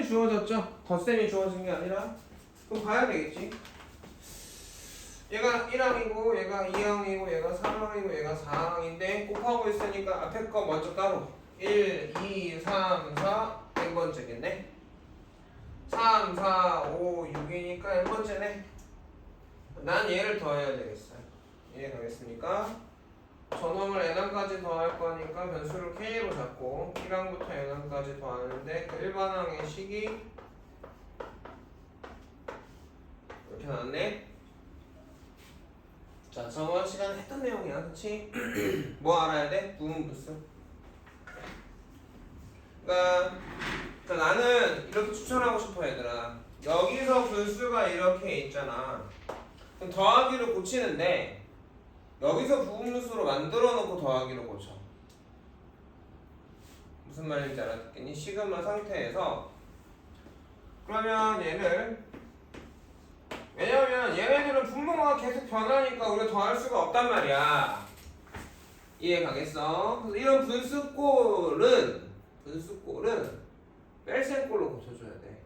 쌤이 주어졌죠? 덧셈이 주어진 게 아니라. 그럼 봐야 되겠지. 얘가 1항이고 얘가 2항이고 얘가 3항이고 얘가 4항인데 곱하고 있으니까 앞에 거 먼저 따로 1, 2, 3, 4 N번째겠네. 3, 4, 5, 6이니까 N번째네. 난 얘를 더해야 되겠어요. 이해가겠습니까? 저놈을 N항까지 더할 거니까 변수를 K로 잡고 1항부터 N항까지 더하는데 그 일반항의 식이 이렇게 나왔네. 자, 저번 시간에 했던 내용이야, 그치? 뭐 알아야 돼? 부분부수. 그러니까 나는 이렇게 추천하고 싶어, 얘들아. 여기서 분수가 이렇게 있잖아. 그럼 더하기로 고치는데 여기서 부분분수로 만들어 놓고 더하기로 고쳐. 무슨 말인지 알아듣겠니? 시그마 상태에서 그러면 얘를 왜냐면 얘네들은 분모가 계속 변하니까 우리가 더할 수가 없단 말이야. 이해 가겠어? 그래서 이런 분수꼴은 뺄셈꼴로 고쳐줘야 돼.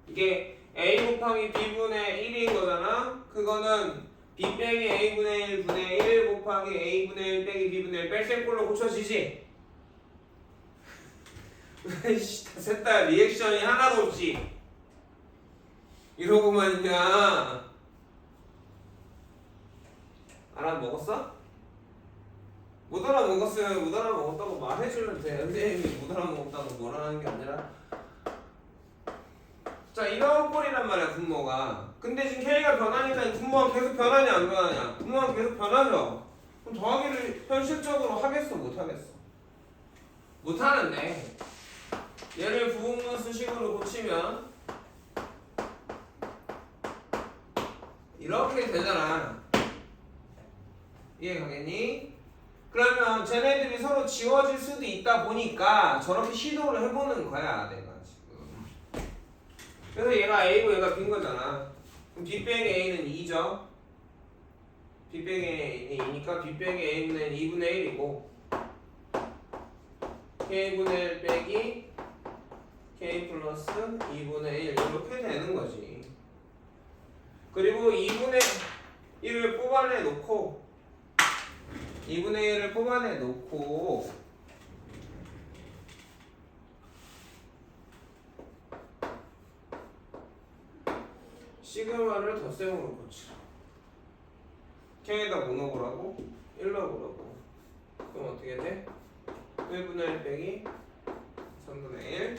이게 a 곱하기 b분의 1인 거잖아. 그거는 b 빼기 a분의 1 분의 1 곱하기 a분의 1 빼기 b분의 1 뺄셈꼴로 고쳐지지. 셋 다 리액션이 하나도 없지. 이러고만 있냐? 알아먹었어? 못 알아먹었으면 못 알아먹었다고 말해주면 돼. 선생님이 못 알아먹었다고 뭐라는 게 아니라. 자, 이런 꼴이란 말이야, 분모가. 근데 지금 K가 변하니까 이 분모가 계속 변하냐 안 변하냐? 분모가 계속 변하죠. 그럼 더하기를 현실적으로 하겠어 못 하겠어? 못 하는데 얘를 부분분수식으로 고치면 이렇게 되잖아. 이해 가겠니? 그러면 쟤네들이 서로 지워질 수도 있다 보니까 저렇게 시도를 해보는 거야 내가 지금. 그래서 얘가 A고 얘가 B인 거잖아. 그럼 B 빼기 A는 2죠. B 빼기 A는 2니까 B 빼기 A는 2분의 1이고 K분의 1 빼기 K 플러스 2분의 1 이렇게 되는 거지. 그리고 2분의 1을 뽑아내 놓고 2분의 1을 뽑아내 놓고 시그마를 덧셈으로 고치라. K에다 뭐 넣으라고? 1 넣으라고. 그럼 어떻게 돼? 1분의 1 빼기 3분의 1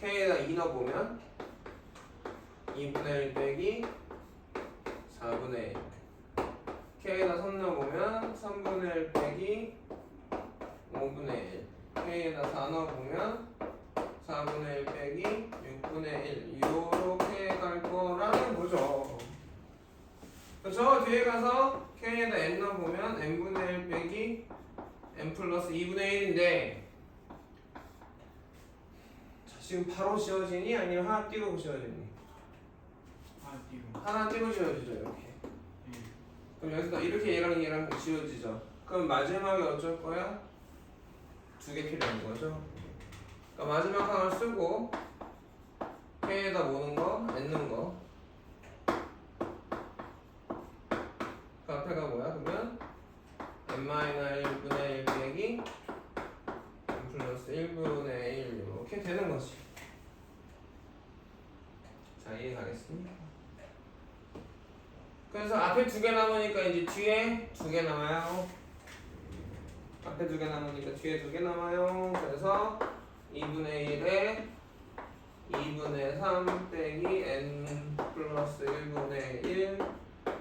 K에다 2 넣어보면 2분의 1 빼기 4분의 1 K에다 3 넣어보면 3분의 1 빼기 5분의 1 K에다 4 넣어보면 4분의 1 빼기 6분의 1 이렇게 갈 거라는 거죠. 저 뒤에 가서 K에다 n 넣어보면 n분의 1 빼기 n 플러스 2분의 1인데 자, 지금 바로 지워지니? 아니면 하나 띄고 지워지니? 하나 띄고 지워지죠 이렇게. 그럼 여기서 이렇게 얘랑 지워지죠. 그럼 마지막에 어쩔 거야? 두 개 필요한 거죠. 그러니까 마지막 하나를 쓰고 K에다 모는 거, N는 거. 그 앞에가 뭐야? 그러면 n-1분의 1 빼기 n 플러스 1분의 1 이렇게 되는 거지. 자, 이해 가겠습니까? 그래서 앞에 두 개 남으니까 이제 뒤에 두 개 남아요. 앞에 두 개 남으니까 뒤에 두 개 남아요. 그래서 2분의 1에 2분의 3 빼기 n 플러스 1분의 1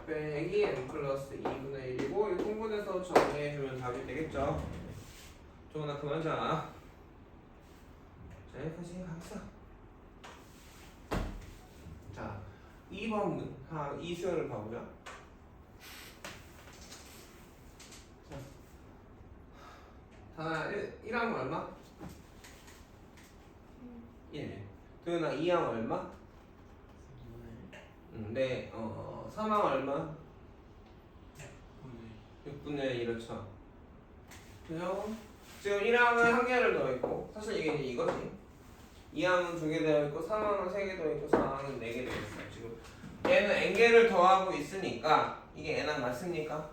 빼기 n 플러스 2분의 1이고 이 통분해서 정리해주면 답이 되겠죠. 조금만 그만 자. 자, 여기까지 가겠어. 자, 2번 이 수열을 봐보자. 자, 하나 1항 얼마? 1. 도현아 2항 얼마? 네, 3항 얼마? 6분의 1 이렇죠. 그죠? 지금 1항은 한 개를 더했고 사실 이게 이제 이거지. 2항은 2개 되어 있고 3항은 3개 되어 있고 4항은 4개 되어 있어요. 지금 얘는 n개를 더하고 있으니까 이게 n항 맞습니까?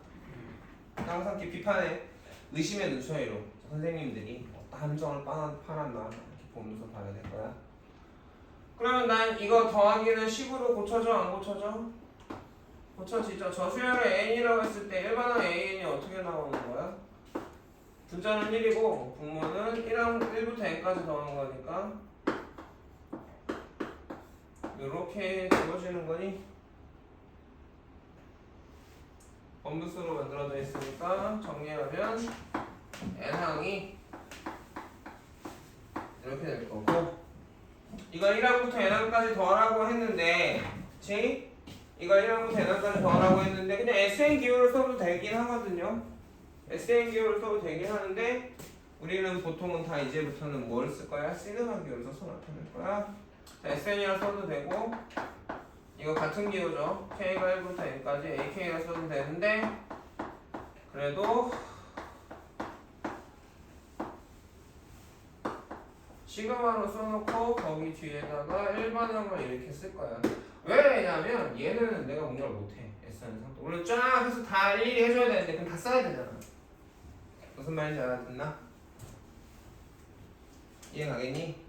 항상 이렇게 비판에 의심의 눈초리로 선생님들이 어떤 함정을 파놨나 이렇게 보면서 봐야 될 거야. 그러면 난 이거 더하기는 10으로 고쳐져 안 고쳐져? 고쳐지죠. 저 수열의 n이라고 했을 때 일반항 an이 어떻게 나오는 거야? 분자는 1이고 분모는 1부터 n까지 더한 거니까 이렇게 적어지는 거니 범분수로 만들어져 있으니까 정리하면 n항이 이렇게 될 거고 이걸 1항부터 n항까지 더하라고 했는데 그치? 이걸 1항부터 n항까지 더하라고 했는데 그냥 SN 기호를 써도 되긴 하거든요. SN 기호를 써도 되긴 하는데 우리는 보통은 다 이제부터는 뭘 쓸 거야? 시그마 기호를 써서 나타낼 거야. 자, SN이라 써도 되고 이거 같은 기호죠. K가 1부터 N까지 AK라 써도 되는데 그래도 시그마로 써놓고 거기 뒤에다가 일반항을 이렇게 쓸 거야. 왜냐면 얘는 내가 뭔가를 못해. S는 상도 물론 쫙 해서 다 일일이 해줘야 되는데 그럼 다 써야 되잖아. 무슨 말인지 알아듣나? 이해 가겠니?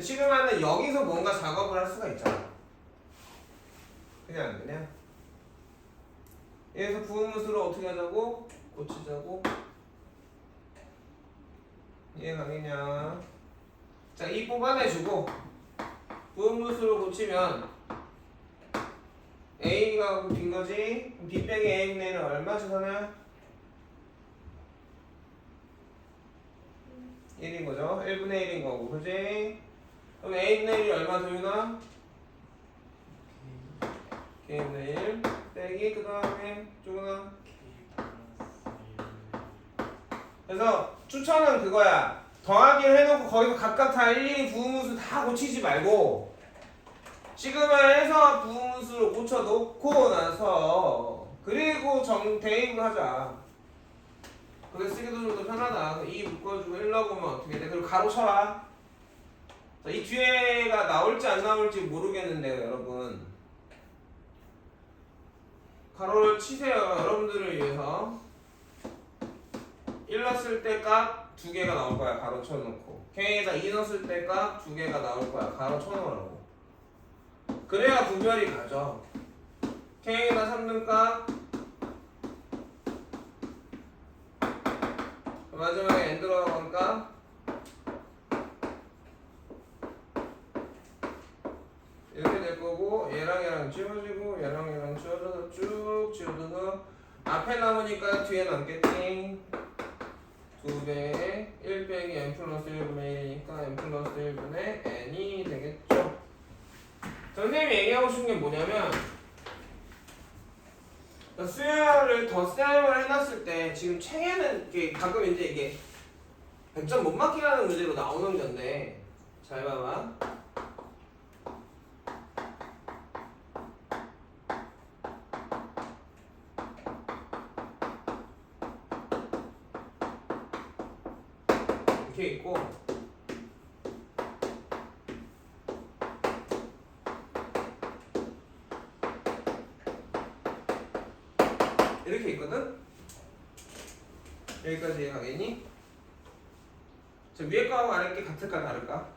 시그마는 여기서 뭔가 작업을 할 수가 있잖아. 그냥 여기서 부분수를 어떻게 하자고? 고치자고. 이해 가겠냐? 자, 이 뽑아내주고 부분수를 고치면 A가 빈 거지? B 빼기 A는 얼마 주선이야? 1인 거죠? 1분의 1인 거고, 그지? 그럼 A분의 1이 얼마 도윤아? K분의 1 빼기 그 다음에 쪼그나. 그래서 추천은 그거야. 더하기를 해놓고 거기서 각각 다 일일이 부분수 다 고치지 말고 시그마에서 부분수를 고쳐놓고 나서 그리고 대입을 하자. 그게 쓰기도 좀 더 편하다. 2 묶어주고 1 넣어보면 어떻게 돼? 그리고 가로 쳐라. 자, 이 뒤에가 나올지 안 나올지 모르겠는데요, 여러분. 가로를 치세요, 여러분들을 위해서. 1 넣었을 때 값 2개가 나올 거야, 가로 쳐놓고. K에다 2 넣었을 때 값 2개가 나올 거야, 가로 쳐놓으라고. 그래야 구별이 가죠. K에다 3등 값 마지막에 n 들어가는 값 이렇게 될 거고 얘랑 지워지고 얘랑 지워져서 쭉 지워져서 앞에 남으니까 뒤에 남겠지. 2배에 1 빼기 n 플러스 1분의 1이니까 n 플러스 1분의 n이 되겠죠. 선생님이 얘기하고 싶은 게 뭐냐면 수열을 덧셈을 해놨을 때 지금 책에는 이게 가끔 이제 이게 100점 못 맞히라는 문제로 나오는 건데 잘 봐봐. 이렇게 있고 이렇게 있거든? 여기까지 이해가겠니? 저 위에 거하고 아래 게 같을까 다를까?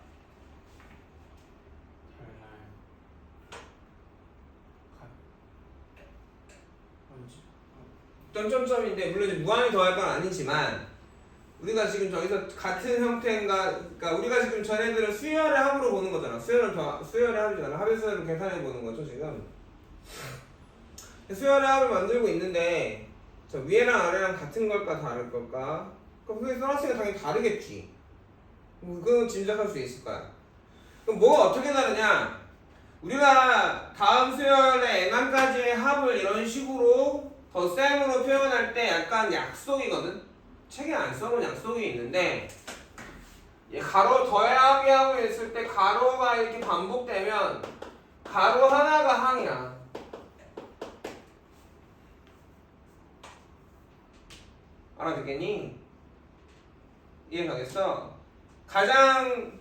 점점점인데 물론 이제 무한히 더할 건 아니지만 우리가 지금 저기서 같은 형태인가 그러니까 우리가 지금 전애들은 수열의 합으로 보는 거잖아. 수열의 합이잖아. 합의 수열을 계산해 보는 거죠 지금. 수열의 합을 만들고 있는데 저 위에랑 아래랑 같은 걸까 다를 걸까? 그럼 그게 써놨으니까 당연히 다르겠지. 그건 짐작할 수 있을 거야. 그럼 뭐가 어떻게 다르냐? 우리가 다음 수열의 n항까지의 합을 이런 식으로 덧셈으로 표현할 때 약간 약속이거든? 책에 안 써놓은 약속이 있는데 가로 더하기 하고 있을 때 가로가 이렇게 반복되면 가로 하나가 항이야. 알아듣겠니? 이해 가겠어? 가장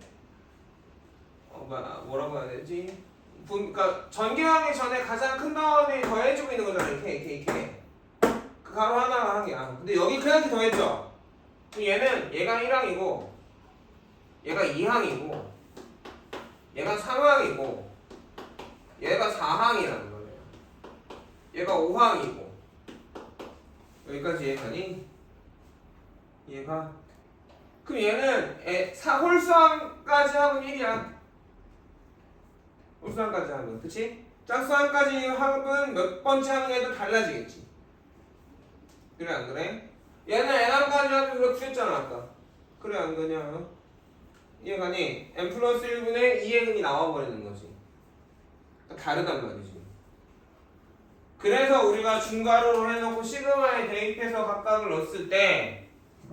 뭐라고 해야 되지? 그러니까 전개하기 전에 가장 큰 덩어리 더해주고 있는 거잖아요. K. 그 가로 하나가 한 개. 근데 여기 큰 게 더했죠? 그럼 얘가 1항이고 얘가 2항이고 얘가 3항이고 얘가 4항이라는 거예요. 얘가 5항이고 여기까지 얘가니 얘가 그럼 얘는 홀수항까지 하면 1이야. 홀수항까지 하면 그치? 짝수항까지 합은 몇 번째 항에도 달라지겠지. 그래 안 그래? 얘는 n항까지 하면 그렇게 했잖아 아까. 그래 안 그냐? 얘가니 n 플러스 1분의 2의 근이 나와버리는 거지. 다르단 말이지. 그래서 우리가 중괄호로 해놓고 시그마에 대입해서 각각을 넣었을 때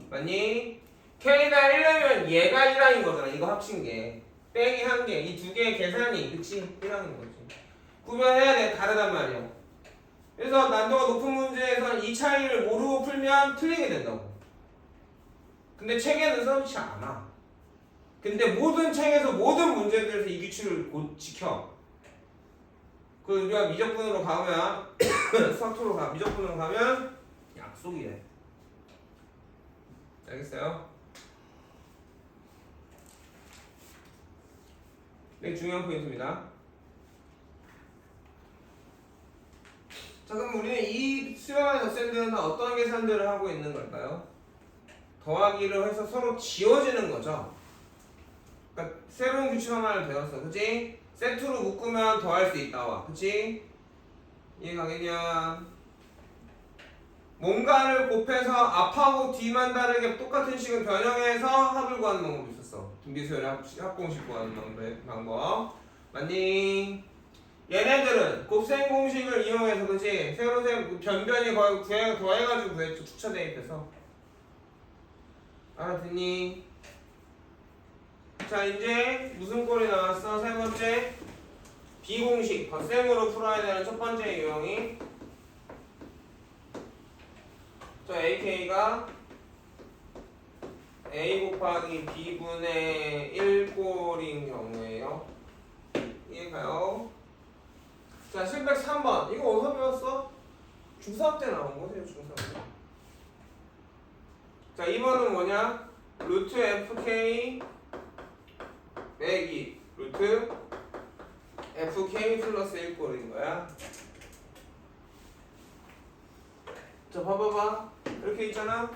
맞니? K가 1이면 얘가 1항인 거잖아. 이거 합친 게 빼기 한 개. 이 두 개의 계산이 그치? 1항인 거지. 구별해야 돼. 다르단 말이야. 그래서 난도가 높은 문제에서는 이 차이를 모르고 풀면 틀리게 된다고. 근데 책에는 써놓지 않아. 근데 모든 책에서 모든 문제들에서 이 규칙을 곧 지켜. 그 우리가 미적분으로 가면 수학토로 미적분으로 가면 약속이래. 알겠어요? 네, 중요한 포인트입니다. 자, 그럼 우리는 이 수렴의 덧셈들은 어떤 계산들을 하고 있는 걸까요? 더하기를 해서 서로 지워지는 거죠. 그러니까 새로운 규칙 하나를 배웠어, 그치? 세트로 묶으면 더할 수 있다와, 그치? 이해 가겠냐? 뭔가를 곱해서 앞하고 뒤만 다르게 똑같은 식을 변형해서 합을 구하는 방법이 있었어. 등비수열의 합공식 구하는 방법. 맞니? 얘네들은 곱셈 공식을 이용해서 그치? 세로셈 변변이 거의 더해가지고 구했죠. 추차 대입해서. 알아듣니? 자 이제 무슨 꼴이 나왔어? 세 번째 비공식 덧셈으로 풀어야 되는 첫 번째 유형이 저 AK가 A 곱하기 B분의 1꼴인 경우에요. 이해가요? 자 703번 이거 어디서 배웠어? 중3 때 나온 거세요. 중3 때. 자 2번은 뭐냐? 루트 FK 빼기 루트 FK 플러스 1꼴인 거야. 자 봐봐봐 이렇게 있잖아.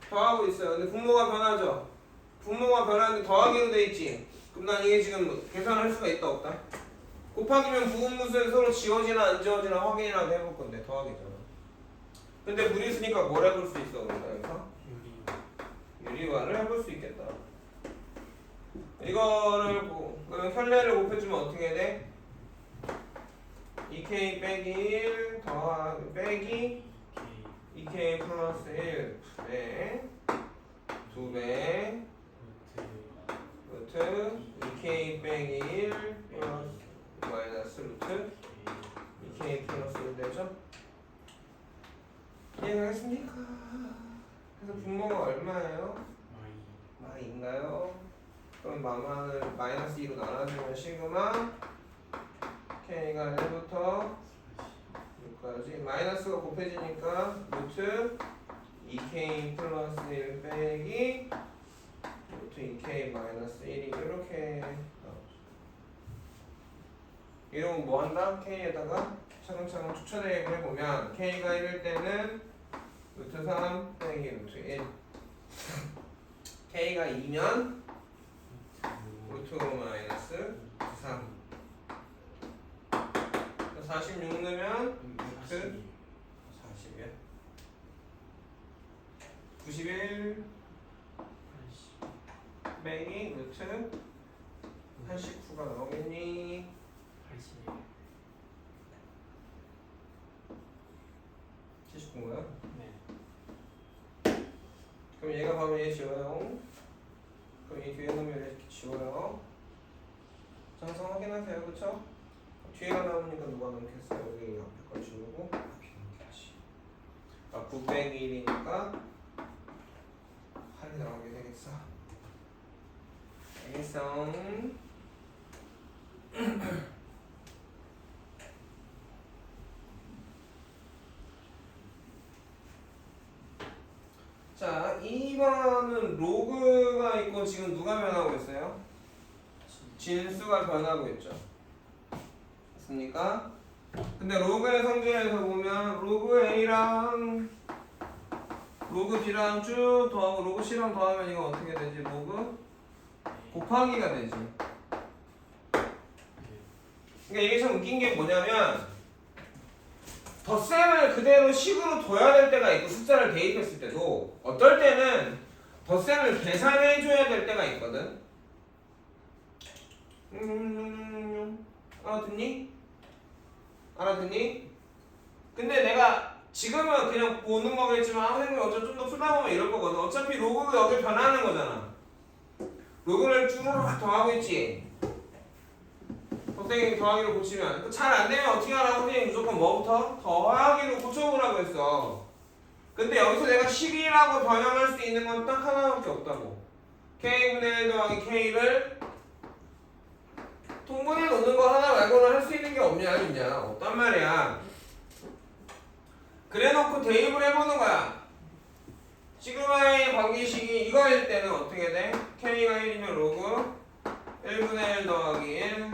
더하고 있어요. 근데 분모가 변하죠. 분모가 변하는데 더하기로 돼 있지. 그럼 난 이게 지금 계산을 할 수가 있다 없다? 곱하기면 부분무수에서 서로 지워지나 안 지워지나 확인이라도 해볼 건데 더하기잖아. 근데 무리수니까 뭘 해볼 수 있어? 그러니까 유리화를 해볼 수 있겠다. 이거를 그러면 현례를 곱해주면 어떻게 돼? 2k 빼기 1 더하기 빼기 2k 플러스 1 2배 2배 루트 2k 빼기 1 플러스 마이너스 루트 2k 플러스 1 되죠? 이해가겠습니까? 그래서 분모가 얼마예요? 마이인가요? 그럼 마마를 마이너스 2로 나눠주면 시그마 k가 1부터 6까지 마이너스가 곱해지니까 루트 2k 플러스 1 빼기 루트 2k 마이너스 1이 이렇게 나오죠. 이러면 뭐 한다? k에다가 차근차근 추천 대입을 해보면 k가 1일 때는 루트 3 빼기 루트 1 k가 2면 루트 마이너스 3 46 넣으면 루트 40이야 91 빼기 루트 89가 나오겠니? 79인가요? 네. 그럼 얘가 가면 얘 지워요. 그럼 이 뒤에 놓으면 이렇게 지워요. 장성 확인하세요. 그쵸? 뒤에가 나오니까 누가 넘겠어요? 여기 앞에 걸 지우고 앞에 넘겨야지. 901이니까 8이 나오게 되겠어. 알겠어? 자, 2번은 로그가 있고 지금 누가 변하고 있어요? 진수가 변하고 있죠. 맞습니까? 근데 로그의 성질에서 보면 로그 A랑 로그 B랑 쭉 더하고 로그 C랑 더하면 이거 어떻게 되지? 로그 곱하기가 되지. 그러니까 이게 참 웃긴 게 뭐냐면 덧셈을 그대로 식으로 둬야 될 때가 있고 숫자를 대입했을 때도 어떨 때는 덧셈을 계산해 줘야 될 때가 있거든. 알아듣니? 알아듣니? 근데 내가 지금은 그냥 보는 거겠지만 선생님이 어차피 좀 더 풀다 보면 이럴 거거든. 어차피 로그가 여기 변하는 거잖아. 로그를 쭈르륵 더하고 있지. 선생님이 더하기로 고치면 잘 안 되면 어떻게 하라고 선생님이 무조건 뭐부터? 더하기로 고쳐보라고 했어. 근데 여기서 내가 12라고 변형할 수 있는 건 딱 하나밖에 없다고. K분의 1 더하기 K를 통분해 놓는 거 하나 말고는 할 수 있는 게 없냐 있냐? 없단 말이야. 그래 놓고 대입을 해보는 거야. 시그마의 관계식이 이거일 때는 어떻게 돼? K가 1이면 로그 1분의 1 더하기 1.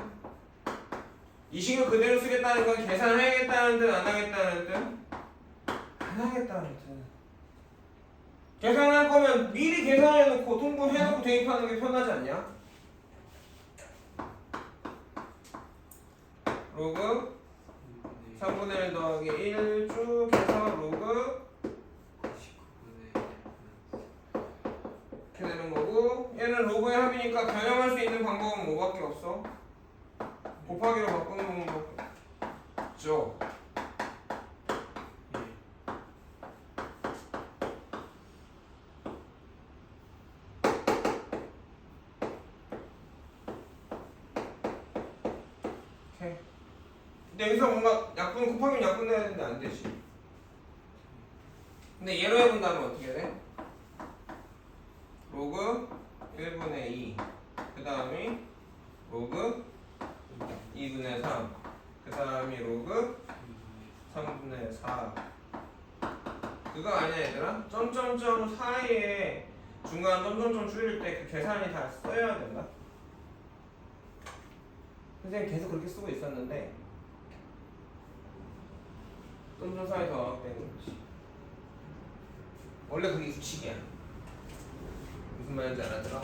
이 식을 그대로 쓰겠다는 건 계산해야겠다는 뜻, 안 하겠다는 뜻? 안 하겠다는 뜻. 계산할 거면 미리 계산해놓고 통분해놓고 대입하는 게 편하지 않냐? 로그 3분의 1 더하기 1 쭉 해서 로그 이렇게 되는 거고, 얘는 로그의 합이니까 변형할 수 있는 방법은 뭐밖에 없어? 곱하기로 바꾸는 방법밖에 없죠. 오케이. 근데 여기서 뭔가 약분 곱하기는 약분 내야 되는데 안 되지. 근데 얘로 해본다면 어떻게 돼? 로그 1분의 2, 그 다음이 로그 2분의 3, 그 다음이 로그 3분의 4. 그거 아니야 얘들아? 점점점 사이에 중간 점점점 줄일 때 그 계산이 다 써야 된다. 선생님 계속 그렇게 쓰고 있었는데 점점 사이 더하기되는 거지. 원래 그게 규칙이야. 무슨 말인지 알아들어?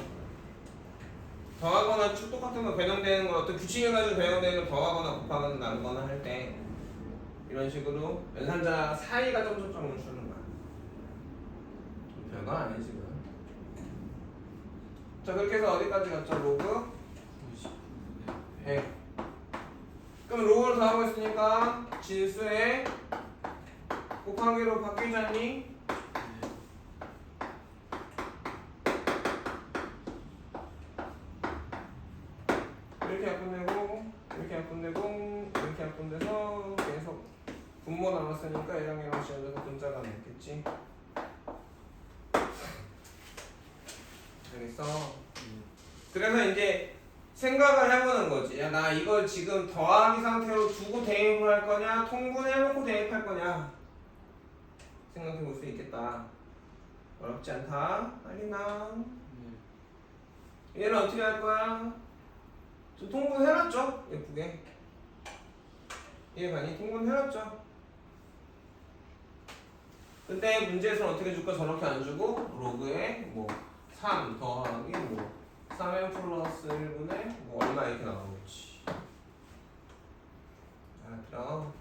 더하거나 쭉 똑같은 거 변형되는 건 어떤 규칙해가지고 변형되는 건 더하거나 곱하거나 나누거나 할 때 이런 식으로 연산자 사이가 점점점을 주는 거야. 별거 아니지 지금. 자 그렇게 해서 어디까지 갔죠? 로그 100. 그럼 로그를 더하고 있으니까 진수에 곱하기로 바뀌지 않니? 이렇게 약분되고 이렇게 약분되고 이렇게 약분돼서 계속 분모 남았으니까 얘랑 얘랑 지어져서 분자가 남겠지. 알겠어? 그래서 이제 생각을 해보는 거지. 야, 나 이걸 지금 더하기 상태로 두고 대입을 할 거냐 통분해놓고 대입할 거냐 생각해 볼 수 있겠다. 어렵지 않다. 알겠나? 얘는 어떻게 할 거야? 좀 통분해놨죠? 예쁘게. 이해가니? 통분해놨죠? 근데 문제에서는 어떻게 줄까? 저렇게 안 주고 로그에 뭐 3 더하기 뭐 3n 플러스 1분의 뭐 얼마 이렇게 나오겠지. 알았죠?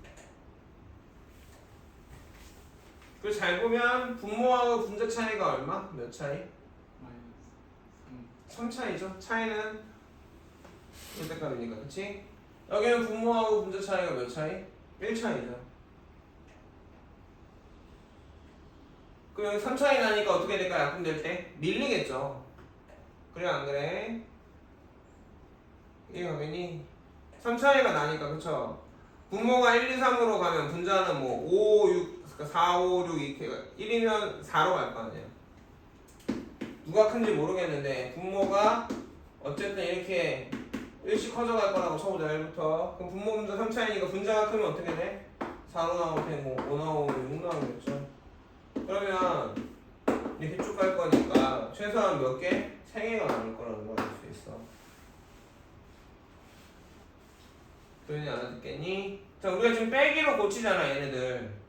그리고 잘 보면 분모하고 분자 차이가 얼마? 몇 차이? 3 차이죠. 차이는 절대값이니까, 그치? 여기는 분모하고 분자 차이가 몇 차이? 1 차이죠. 그럼 여기 3 차이 나니까 어떻게 될까? 약분될 때? 밀리겠죠. 그래 안 그래? 이해가 되니? 3 차이가 나니까, 그쵸? 분모가 1, 2, 3으로 가면 분자는 뭐 5, 6, 4, 5, 6 이렇게 1이면 4로 갈 거 아니야. 누가 큰지 모르겠는데 분모가 어쨌든 이렇게 1, 1씩 커져갈 거라고 쳐보자 1부터. 그럼 분모 분자 3차이니까 분자가 크면 어떻게 돼? 4 나오면 되고 5 나오면 6 나오겠죠. 그러면 이렇게 쭉 갈 거니까 최소한 몇 개? 3개가 나올 거라는 걸 알 수 있어. 도현이 알아듣겠니? 자, 우리가 지금 빼기로 고치잖아 얘네들.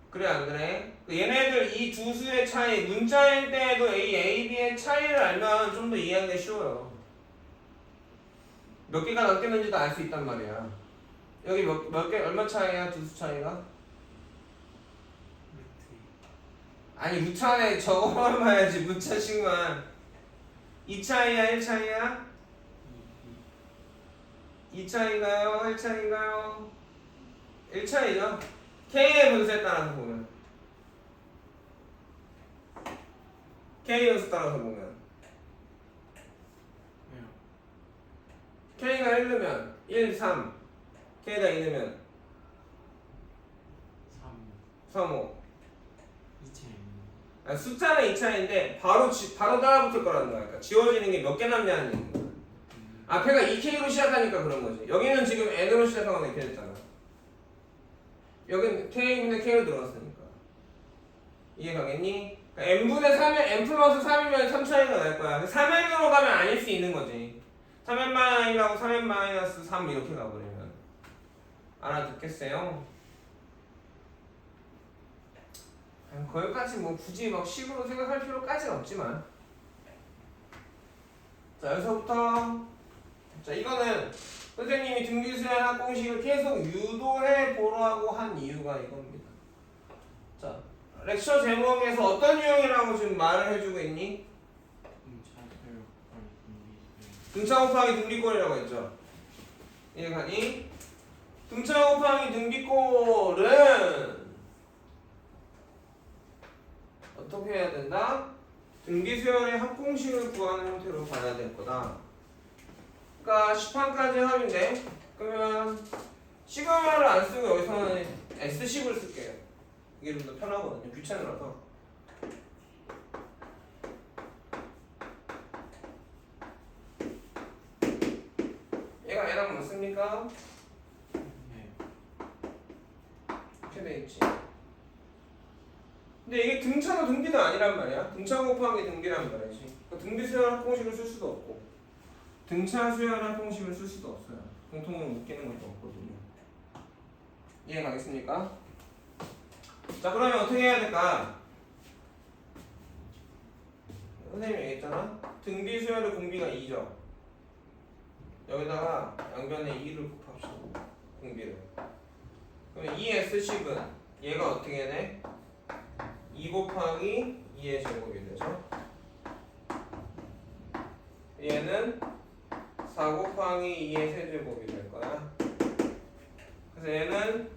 그래 안 그래? 얘네들 이 두 수의 차이, 문자일 때에도 A, B의 차이를 알면 좀 더 이해하기 쉬워요. 몇 개가 남겠는지도 알 수 있단 말이야. 여기 몇 개, 얼마 차이야? 두 수 차이가? 아니 루트 안에 저거만 봐야지. 문자식만. 2 차이야? 1 차이야? 2 차이인가요? 1 차이인가요? 1 차이죠? K의 분수에 따라서 보면 K의 분수 따라서 보면 K가 1 넣으면 1, 3 K가 2 넣으면 3, 5 아니, 숫자는 2차인데 바로 따라붙을 거라는 거야. 그러니까 지워지는 게 몇 개 남냐는 얘기야. 앞에가 2K로 시작하니까 그런 거지. 여기는 지금 N으로 시작하면 이렇게 됐잖아. 여긴 K분의 K로 들어갔으니까. 이해 가겠니? 그러니까 N분의 3에 N 플러스 3이면 3차이가 날 거야. 3N으로 가면 아닐 수 있는 거지. 3N 마이너스 3N 마이너스 3 이렇게 가버리면. 알아듣겠어요? 거기까지 뭐 굳이 막 식으로 생각할 필요까지는 없지만. 자, 여기서부터. 자, 이거는 선생님이 등비수열 합공식을 계속 유도해 보라고 한 이유가 이겁니다. 자, 렉처 제목에서 어떤 유형이라고 지금 말을 해주고 있니? 등차 곱하기 등비꼴이라고 했죠. 이해가니? 등차 곱하기 등비꼴은 어떻게 해야 된다? 등비수열의 합공식을 구하는 형태로 가야 될 거다. 그러니까 10판까지 합인데 그러면 시그마를 안 쓰고 여기서는 S식을 쓸게요. 이게 좀 더 편하거든요. 귀찮으라서. 얘가 N하면 맞습니까? 네. 이렇게 돼 있지. 근데 이게 등차도 등비도 아니란 말이야. 등차 곱하기 등비란 말이지. 그러니까 등비 수열 합공식을 쓸 수도 없고 등차 수열 합공식을 쓸 수도 없어요. 공통으로 묶이는 것도 없거든요. 이해 가겠습니까? 자, 그러면 어떻게 해야 될까? 선생님이 얘기했잖아. 등비 수열의 공비가 2죠. 여기다가 양변에 2를 곱합시다. 공비를. 그러면 2S식은 얘가 어떻게 돼? 2 곱하기 2의 제곱이 되죠. 얘는 4 곱하기 2의 세제곱이 될 거야. 그래서 얘는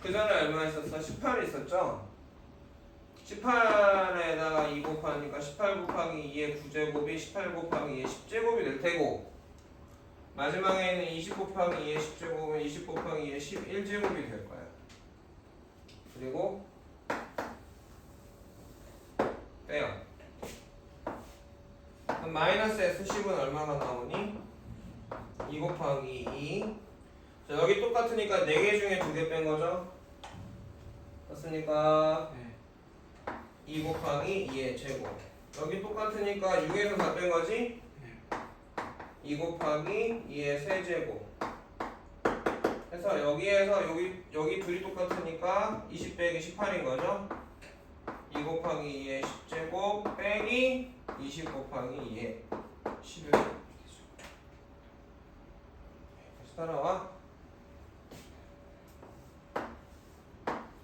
그 전에 얼마 있었어? 18 있었죠? 18에다가 2 곱하니까 18 곱하기 2의 9제곱이 18 곱하기 2의 10제곱이 될 테고, 마지막에 있는 20 곱하기 2의 10제곱은 20 곱하기 2의 11제곱이 될 거야. 그리고 빼요. 그럼 마이너스 S10은 얼마가 나오니? 2 곱하기 2. 자, 여기 똑같으니까 4개 중에 2개 뺀 거죠? 맞습니까? 네. 2 곱하기 2의 제곱. 여기 똑같으니까 6에서 4 뺀 거지? 네. 2 곱하기 2의 세제곱. 해서 여기에서 여기 둘이 똑같으니까 20 빼기 18인 거죠? 2 곱하기 2의 10제곱 빼기 20 곱하기 2의 11. 다시 따라와.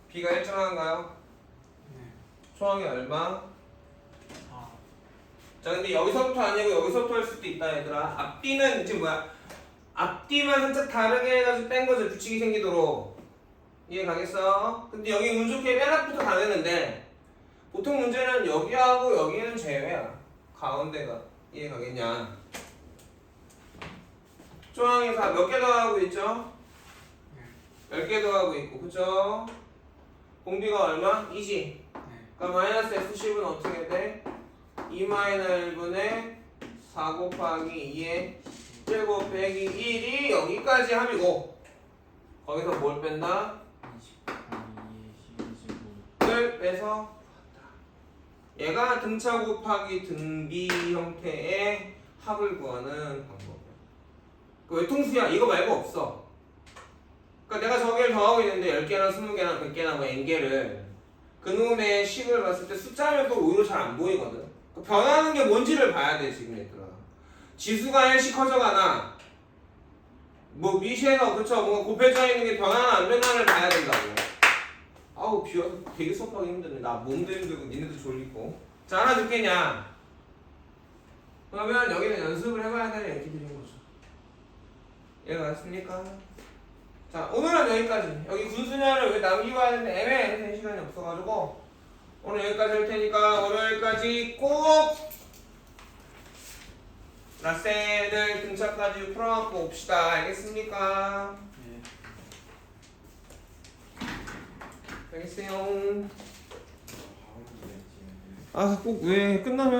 B가 일정한가요? 네. 초항이 얼마? 4. 자, 근데 여기서부터 아니고 여기서부터 할 수도 있다 얘들아. 앞뒤는 지금 뭐야? 앞뒤만 살짝 다르게 해가지고 뺀 거죠. 규칙이 생기도록. 이해 가겠어? 근데 여기 운 좋게 맨 앞부터 다 되는데 보통 문제는 여기하고 여기는 제외야. 가운데가. 이해 가겠냐? 조항에서 몇 개 더하고 있죠? 10개 더하고 있고, 그쵸? 공비가 얼마? 2지? 그러니까 마이너스 S10은 어떻게 돼? 2 마이너스 1분의 4 곱하기 2의 10제곱 빼기 1이 여기까지 합이고 거기서 뭘 뺀다? 11을 빼서 얘가 등차 곱하기 등비 형태의 합을 구하는 방법이야. 그 외통수야. 이거 말고 없어. 그러니까 내가 저기를 더하고 있는데 10개나 20개나 100개나 뭐 n개를 그놈의 식을 봤을 때 숫자면 또 오히려 잘 안 보이거든. 그 변하는 게 뭔지를 봐야 돼 지금 얘들아. 지수가 1씩 커져가나 뭐 미시에서 그쵸 뭔가 곱해져 있는 게 변하나 안 변하나를 봐야 된다고. 아우 비와서 되게 수업하기 힘드네. 나 몸도 힘들고 니네도 졸리고. 자 하나 듣겠냐? 그러면 여기는 연습을 해봐야 되는 얘기들인 거죠. 이해가 갔습니까? 자 오늘은 여기까지. 여기 군수녀를 왜 남기고 하는데 애매해. 시간이 없어가지고 오늘 여기까지 할 테니까 월요일까지 꼭 라센을 등차까지 풀어갖고 옵시다. 알겠습니까? 알겠어요. 아 꼭 왜 끝나면